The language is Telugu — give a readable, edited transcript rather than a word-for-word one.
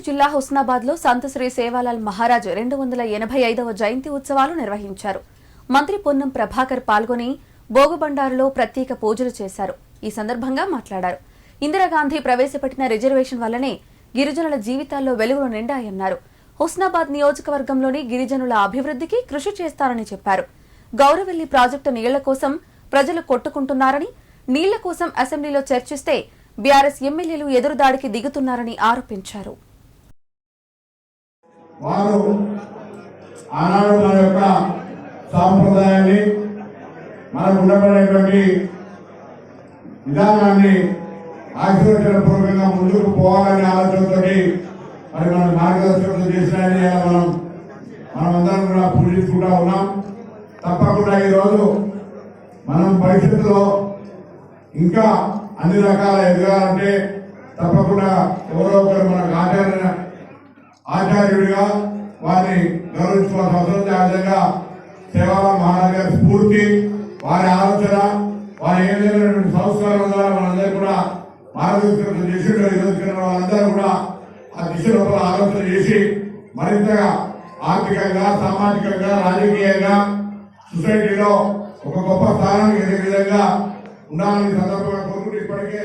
జిల్లా హుస్నాబాద్ లో సంత్ శ్రీ సేవాలాల్ మహారాజ్ 285వ జయంతి ఉత్సవాలు నిర్వహించారు. మంత్రి పొన్నం ప్రభాకర్ పాల్గొని బోగుబండారులో ప్రత్యేక పూజలు చేశారు. ఈ సందర్భంగా మాట్లాడారు. ఇందిరాగాంధీ ప్రవేశపెట్టిన రిజర్వేషన్ వల్లనే గిరిజనుల జీవితాల్లో వెలుగులు నిండాయన్నారు. హుస్నాబాద్ నియోజకవర్గంలోని గిరిజనుల అభివృద్ధికి కృషి చేస్తారని చెప్పారు. గౌరవెల్లి ప్రాజెక్టు నీళ్ల కోసం ప్రజలు కొట్టుకుంటున్నారని, నీళ్ల కోసం అసెంబ్లీలో చర్చిస్తే బీఆర్ఎస్ ఎమ్మెల్యేలు ఎదురుదాడికి దిగుతున్నారని ఆరోపించారు. వారు ఆనాడు మన యొక్క సాంప్రదాయాన్ని, మనకు ఉండబడేటువంటి విధానాన్ని ఆశీర్వచన పూర్వకంగా ముందుకు పోవాలనే ఆలోచనతో మరి మన మార్గదర్శకత్వం చేసినాయని మనమందరం కూడా పూజించుకుంటా ఉన్నాం. తప్పకుండా ఈరోజు మనం భవిష్యత్తులో ఇంకా అన్ని రకాల ఎదగాలంటే తప్పకుండా ఎవరో ఒకరు మనకు ఆచార్యుడిగా వారిని గౌరవించుకోవాల్సిన అవసరం. ఆ విధంగా సేవాలాల్ మహారాజ్ గారి స్ఫూర్తి, వారి ఆలోచన, వారి ఏదైనటువంటి సంస్కారం ద్వారా మనందరూ కూడా మార్గదర్శకత్వం చేసి ఈరోజు వాళ్ళందరూ కూడా ఆ దిశ లోపల ఆలోచన చేసి మరింతగా ఆర్థికంగా, సామాజికంగా, రాజకీయంగా సొసైటీలో ఒక గొప్ప స్థానానికి ఎదిగే విధంగా ఉండాలని సందర్భంగా కోరుకుంటూ ఇప్పటికే